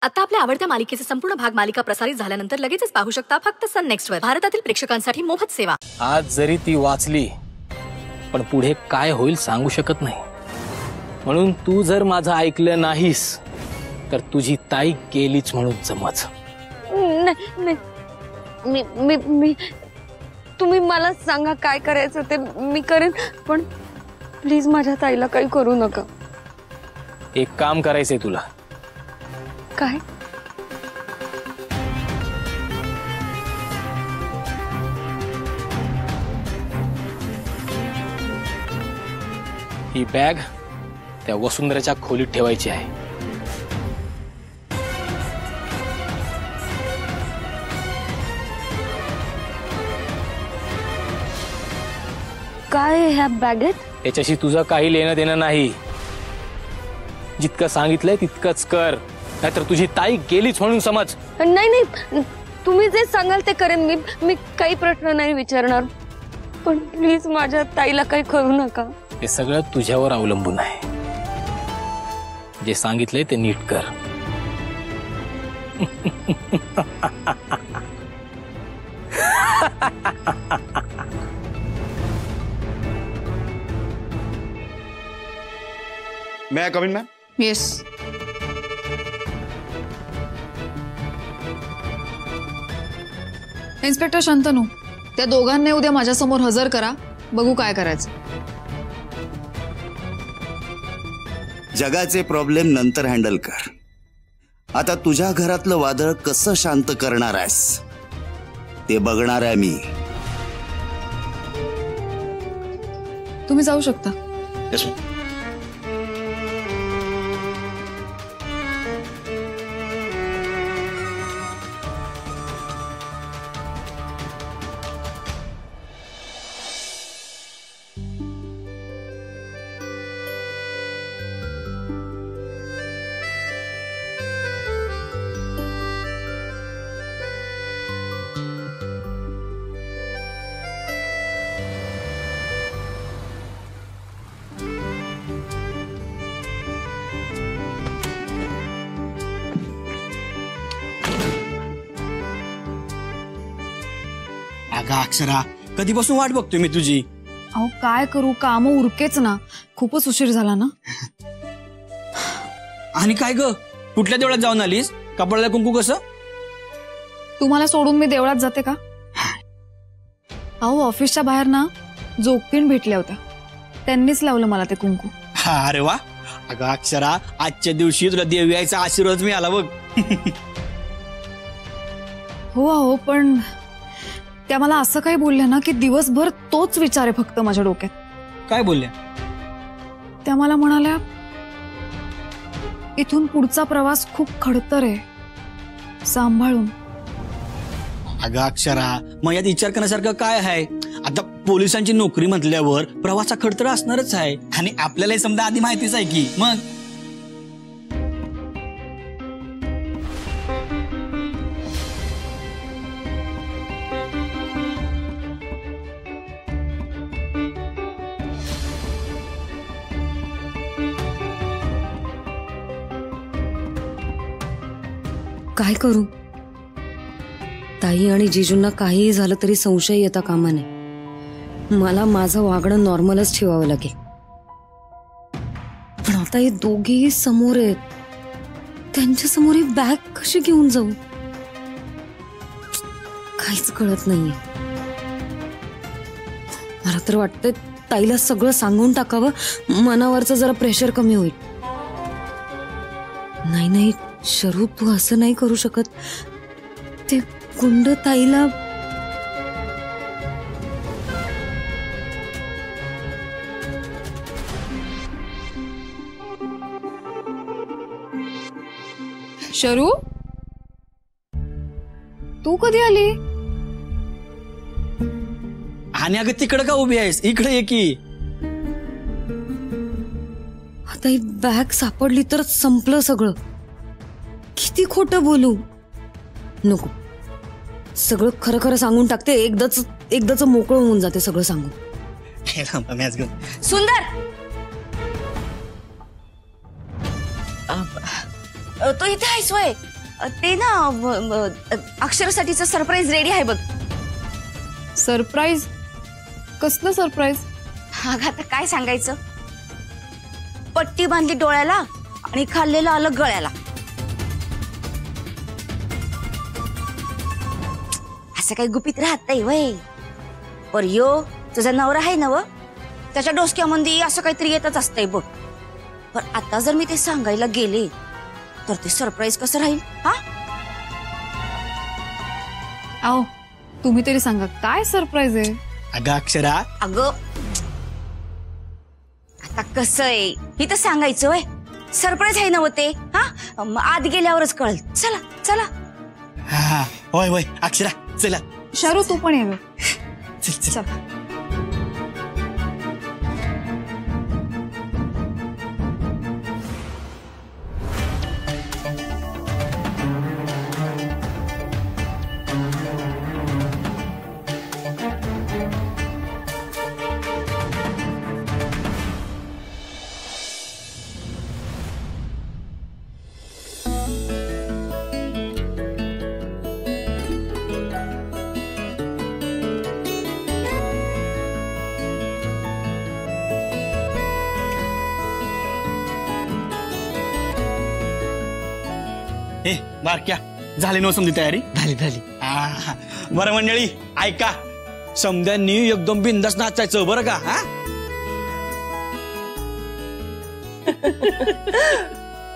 आता आपल्या आवडत्या मालिकेचे संपूर्ण भाग मालिका प्रसारित झाल्यानंतर लगेचच पाहू शकता फक्त सन नेक्स्ट वर. भारतातील प्रेक्षकांसाठी मोफत सेवा. आज जरी ती वाचली पण पुढे काय होईल सांगू शकत नाही. म्हणून तू जर माझं ऐकलं नाहीस तर तुझी ताई गेलीच म्हणून समज. नाही मी मी मी तुम्ही मला सांगा काय करायचं ते मी करेन, पण प्लीज माझ्या ताईला काही करू नका. एक काम करायचंय तुला. काय? ही बॅग त्या वसुंधराच्या खोलीत ठेवायची आहे. काय ह्या बॅगेत? त्याच्याशी तुझं काही लेणं देणं नाही. जितकं सांगितलंय तितकंच कर, नाहीतर तुझी ताई गेलीच म्हणून समज. नाही नाही, तुम्ही जे सांगाल ते करेन. मी काही प्रश्न नाही विचारणार, पण प्लीज माझ्या ताईला काही करू नका. हे सगळं तुझ्यावर अवलंबून आहे. जे सांगितलंय ते नीट कर. May I come in, ma'am? Yes. Inspector Shantanu, त्या दोघांनी उद्या माझ्यासमोर हजर करा. बघू काय करायचं. जगाचे प्रॉब्लेम नंतर हँडल कर. आता तुझ्या घरातलं वादळ कसं शांत करणार आहेस ते बघणार आहे मी. तुम्ही जाऊ शकता. Yes, ma'am. अगं अक्षरा, कधीपासून वाट बघतोय मी तुझी. अहो काय करू, काम उरकेच ना. खूपच उशीर झाला ना. आणि काय ग, कुठल्या देवळात जाऊन आलीस? कपाळाला कुंकू कसं? तुम्हाला सोडून मी देवळात जाते का? अहो ऑफिसच्या बाहेर ना जोगतीन भेटल्या होत्या, त्यांनीच लावलं मला ते कुंकू. अरे वा. अगं अक्षरा, आजच्या दिवशी तुला देव यायचा आशीर्वाद मिळाला बघ. हो अहो, पण त्या मला असं काही बोलल्या ना की दिवसभर तोच विचार आहे फक्त माझ्या डोक्यात. काय बोलल्या? त्या मला म्हणाल्या इथून पुढचा प्रवास खूप खडतर आहे, सांभाळून. अगं अक्षरा, मग यात विचार करण्यासारखं काय आहे? आता पोलिसांची नोकरी म्हटल्यावर प्रवासा खडतर असणारच आहे, आणि आपल्याला हे समजा आधी माहितीच आहे की. मग काय करू? ताई आणि जिजूंना काहीही झालं तरी संशय येता कामा नये. मला माझं वागणं नॉर्मलच ठेवावं लागेल. पण आता हे दोघेही समोर आहेत, त्यांच्या समोर ही बॅग कशी घेऊन जाऊ काहीच कळत नाहीये. मला तर वाटतंय ताईला सगळं सांगून टाकावं, मनावरचं जरा प्रेशर कमी होईल. नाही नाही शरू, तू असं नाही करू शकत. ते गुंड ताईला शरू, तू कधी आली? आणि अगं तिकडं का उभी आहेस? इकडे ये की. आता ही बॅग सापडली तर संपलं सगळं. किती खोटं बोलू. नको, सगळं खरं खरं सांगून टाकते. एकदाच मोकळं होऊन जाते सगळं सांगून. सुंदर, तो इथे आहेस वय? ते ना अक्षरासाठीचं सरप्राईज रेडी आहे बघ. सरप्राईज? कसलं सरप्राईज? अगं आता काय सांगायचं, पट्टी बांधली डोळ्याला आणि खाल्लेलं आलं गळ्याला. असं काही गुपित राहत नाही वय. पर यो तुझा नवरा आहे ना व, त्याच्या डोसक्यामध्ये असं काहीतरी येतच असतंय बघ. पण आता जर मी ते सांगायला गेले तर ते सरप्राईज कसं राहील? हा आओ तुम्ही तरी सांगा काय सरप्राईज आहे? अगं अक्षरा, अगं आता कसं आहे ही तर सांगायचं वय. सरप्राईज आहे ना व ते. हा मग आत गेल्यावरच कळल. चला चला. हा होय होय अक्षरा चला. शारू तू पण ये गं. चल चल. चल. ए बारक्या, झाली नव समधी तयारी? झाली झाली. बरं मंडळी ऐका, समध्यांनी एकदम बिंदास नाचायचं बरं का? हा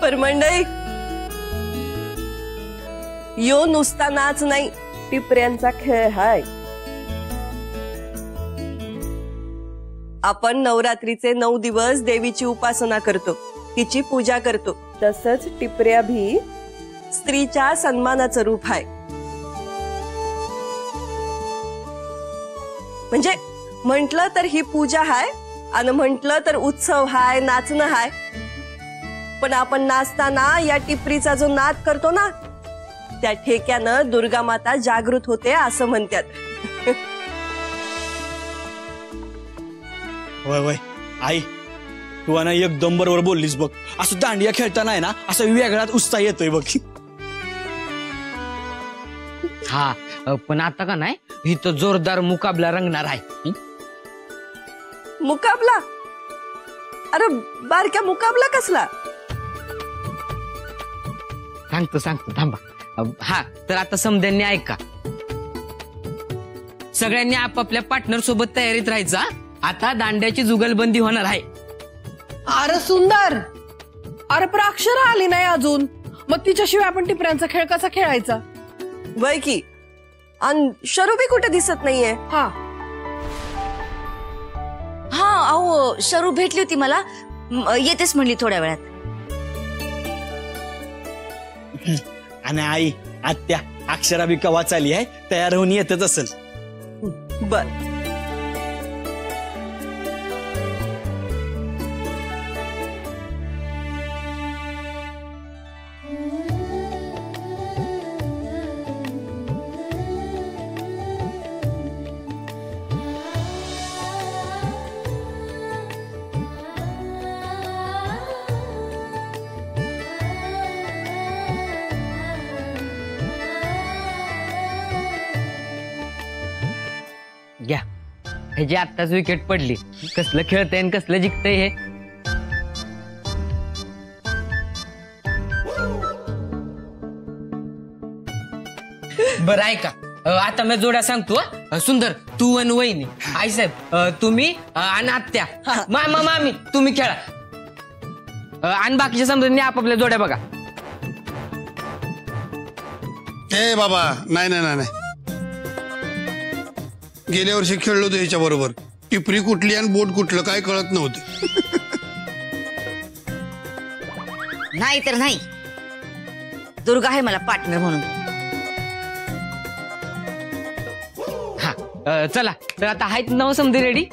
पर मंडळी, यो नुसता नाच नाही, टिपऱ्यांचा खेळ हाय. आपण नवरात्रीचे 9 दिवस देवीची उपासना करतो, तिची पूजा करतो. तसंच टिपऱ्या भी स्त्रीच्या सन्मानाचं रूप आहे. म्हणजे म्हटलं तर ही पूजा हाय आणि म्हटलं तर उत्सव हाय, नाचणं हाय. पण आपण नाचताना या टिपरीचा जो नाद करतो ना, त्या ठेक्यानं दुर्गा माता जागृत होते असं म्हणतात. वय वय आई, तू ना एकदम बरोबर बोललीस बघ. असं दांडिया खेळताना आहे ना, असं वेगळाच उत्साह येतोय बघ. हा पण आता का नाही, इथं जोरदार मुकाबला रंगणार आहे. मुकाबला? अरे बारक्या, मुकाबला कसला? सांगतो थांबा. हा तर आता समध्यांनी ऐका, सगळ्यांनी आपापल्या पार्टनर सोबत तयारीत राहायचा. आता दांड्याची जुगलबंदी होणार आहे. अरे सुंदर, अरे पण अक्षरा आली नाही अजून, मग तिच्याशिवाय आपण टिपऱ्यांचा खेळ कसा खेळायचा? वय की, आणि शरूबी कुठे दिसत नाहीये. हा हा अहो शरू भेटली होती मला, येतेच म्हणली थोड्या वेळात. आणि आई आत्या अक्षरा बी कवा चाली आहे, तयार होऊन येतच असेल. बर. घ्या, ह्याची आत्ताच विकेट पडली. कसलं खेळतंय आणि कसलं जिंकतंय हे. बरं ऐका, आता मी जोड्या सांगतो. सुंदर तू आणि वहिनी, आई साहेब तुम्ही आणि आत्या, मामा मामी तुम्ही खेळा. आणि बाकीच्या समजांनी आपापल्या जोड्या बघा. ए बाबा, नाही नाही नाही नाही, गेल्या वर्षी खेळलो होतो ह्याच्या बरोबर. टिपरी कुठली आणि बोट कुठलं काय कळत नव्हतं. नाही तर नाही, दुर्गा आहे मला पार्टनर म्हणून. हा चला, तर आता आहेत नव समधी रेडी.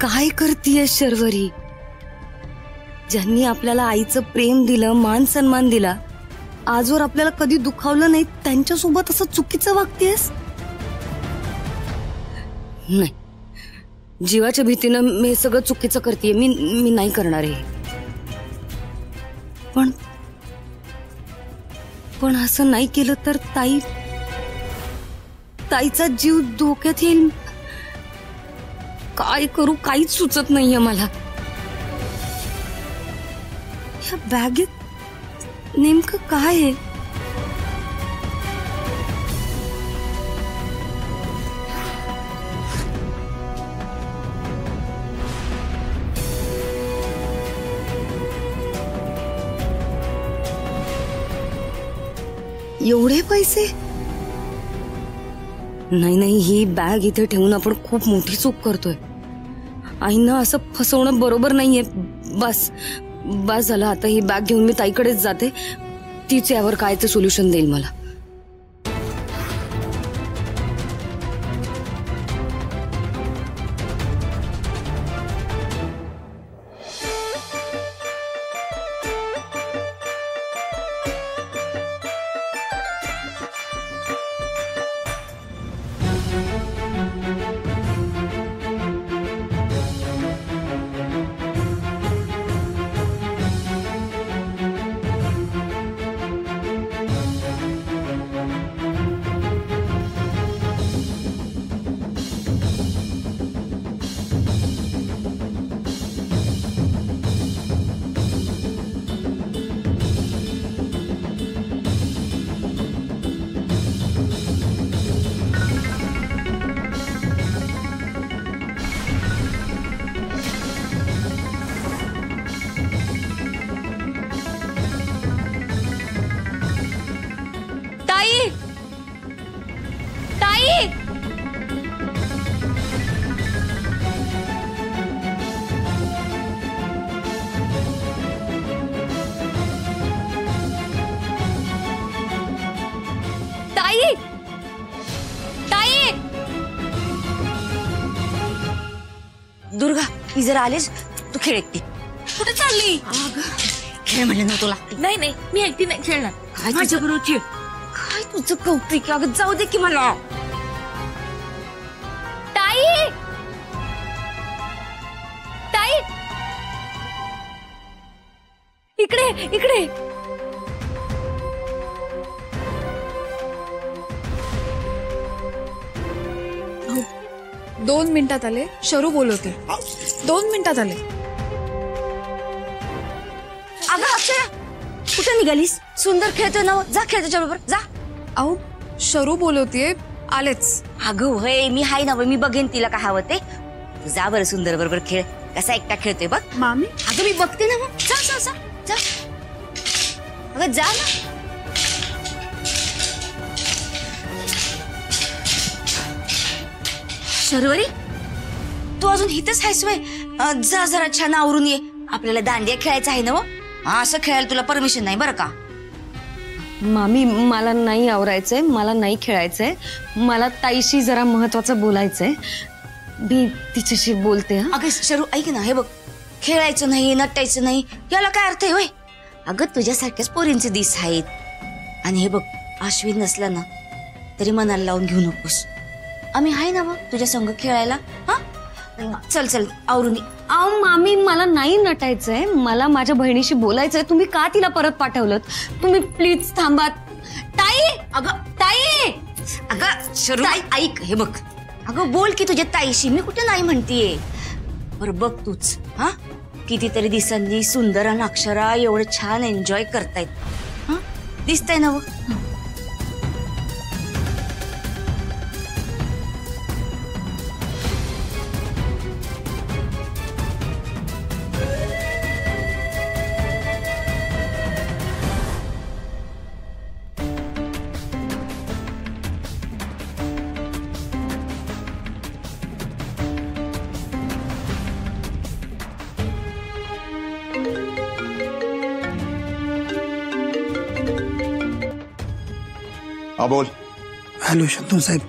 काय करतीये शर्वरी? ज्यांनी आपल्याला आईचं प्रेम दिलं, मान सन्मान दिला, आजवर आपल्याला कधी दुखावलं नाही, त्यांच्यासोबत असं चुकीचं वागतेस? नाही, जीवाच्या भीतीनं मी हे सगळं चुकीचं करतेय. मी नाही करणार आहे. पण असं नाही केलं तर ताईचा जीव धोक्यात येईल. काय करू काहीच सुचत नाहीये मला. या बॅगेत नेमकं काय आहे? एवढे पैसे? नाही, ही बॅग इथे ठेवून आपण खूप मोठी चूक करतोय. आईंना असं फसवणं बरोबर नाहीये. बस झालं. आता ही बॅग घेऊन मी ताईकडेच जाते. तीच यावर काय ते सोल्युशन देईल मला. दुर्गा, मी जरा आलेच. तू खेळ एकटी. कुठे चालली? खेळ म्हणले ना तुला. नाही, मी एकटी नाही खेळणार. काय माझ्या बरोबर खेळ? काय तुझं कौतिक? अगं जाऊ दे की मला. ताई, इकडे. 2 मिनिटात आले. शरू बोलवते. 2 मिनिटात आले. अगं अक्षरा, कुठे निघालीस? सुंदर खेळतोय ना, जा खेळ त्याच्याबरोबर जा. अहो, शरू बोलवतेय. आलेच. अगं होय, मी हाय ना, मी बघेन तिला काय हवं ते. तू जा बरं सुंदर बरोबर खेळ. कसा एकटा खेळतोय बघ. मामी, अगं मी बघते ना. मग जा. अगं जा ना. शर्वरी, तू अजून इथंच आहेस वय? जा जरा छान आवरून ये. आपल्याला दांडिया खेळायचं आहे ना. असं खेळायला तुला परमिशन नाही बरं का? मामी, मला नाही आवरायचंय, मला नाही खेळायचंय. मला ताईशी जरा महत्वाचं बोलायचंय. मी तिच्याशी बोलते. अगं शरू, ऐक ना, हे बघ, खेळायचं नाही, नटायचं नाही, याला काय अर्थ आहे होय? अगं तुझ्यासारख्याच पोरींचे दिस आहेत. आणि हे बघ, अश्विन नसला ना तरी मनाला लावून घेऊ नकोस. आम्ही आहे ना मग तुझ्या संग खेळायला. हा, चल आवरून. अहो मामी, मला नाही नटायचंय. मला माझ्या बहिणीशी बोलायचंय. तुम्ही का तिला परत पाठवलं? तुम्ही प्लीज थांबा. ताई, अगं शरू, ऐक, हे बघ, अगं बोल की तुझ्या ताईशी. मी कुठे नाही म्हणतीये. बरं बघ तूच, हा, कितीतरी दिवसांनी सुंदर आणि अक्षरा एवढं छान एन्जॉय करतायत. हा, दिसतंय ना. बोल. हॅलो शंतनू साहेब,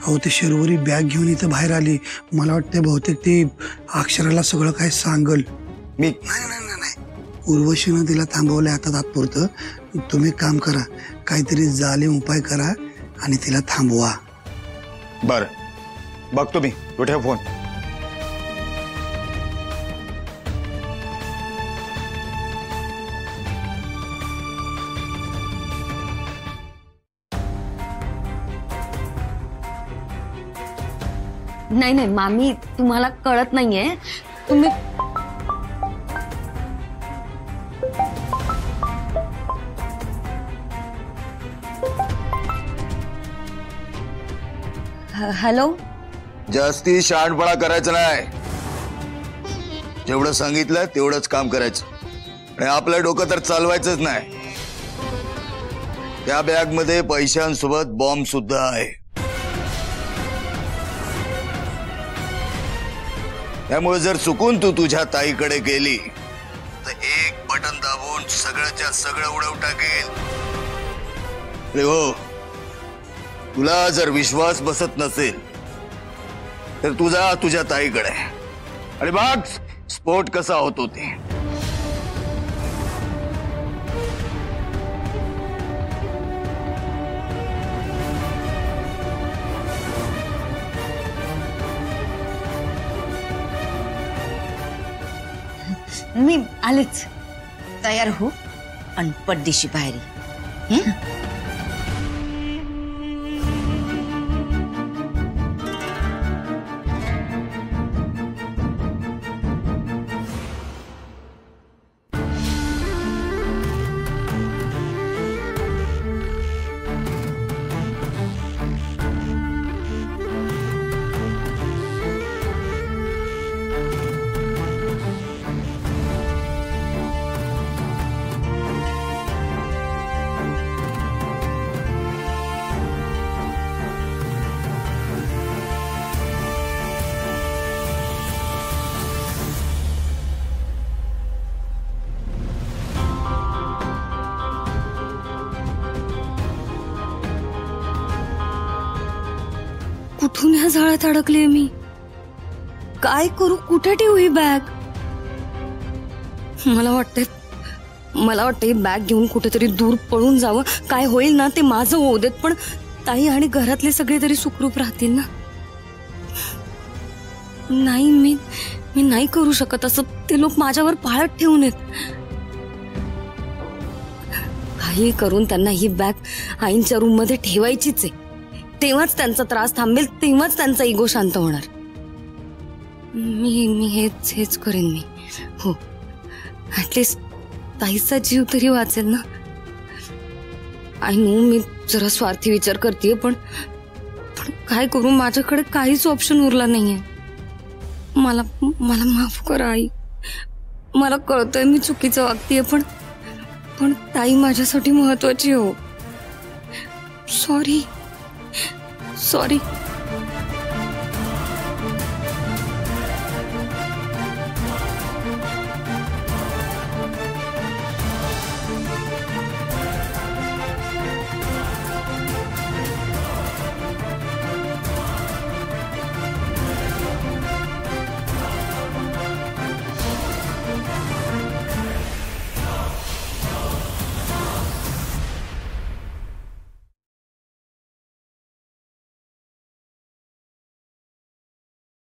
अहो ते शर्वरी बॅग घेऊन इथं बाहेर आली. मला वाटतं बहुतेक ते अक्षराला सगळं काय सांगल. मी नाही उर्वशीनं तिला थांबवलंय आता तात्पुरतं. तुम्ही काम करा, काहीतरी जालीम उपाय करा आणि तिला थांबवा. बर बघतो मी. तू ठेव फोन. नाही मामी, तुम्हाला कळत नाहीये. तुम्ही हॅलो. जास्ती शहाणपणा करायचं नाही. जेवढं सांगितलं तेवढंच काम करायचं आणि आपलं डोकं तर चालवायचंच नाही. त्या बॅग मध्ये पैशांसोबत बॉम्ब सुद्धा आहे. त्यामुळे जर चुकून तू तुझ्या ताईकडे गेली तर एक बटन दाबून सगळ्याच्या सगळं उडवून टाकेल. अरे हो, तुला जर विश्वास बसत नसेल तर तू जा तुझ्या ताईकडे आणि बघ स्फोट कसा होतो ते. मी आलेच. तयार हो आणि पड्डीशी बाहेर ये. कुठून ह्या जाळ्यात अडकले मी? काय करू? कुठे ठेवू ही बॅग? मला वाटतंय ही बॅग घेऊन कुठेतरी दूर पळून जावं. काय होईल ना ते माझं होऊ देत, पण ताई आणि घरातले सगळे तरी सुखरूप राहतील ना. नाही, मी नाही करू शकत असं. ते लोक माझ्यावर पाळत ठेवून येत. काही करून त्यांना ही बॅग आईंच्या रूम मध्ये ठेवायचीच आहे. तेव्हाच त्यांचा त्रास थांबेल, तेव्हाच त्यांचा इगो शांत होणार. मी हेच करेन मी. हो, ऍटलिस्ट ताईचा जीव तरी वाचेल ना. आय नो मी जरा स्वार्थी विचार करतेय, पण काय करू? माझ्याकडे काहीच ऑप्शन उरला नाहीये. मला माफ करा आई. मला कळतंय मी चुकीचं वागतेय, पण ताई माझ्यासाठी महत्वाची हो. सॉरी.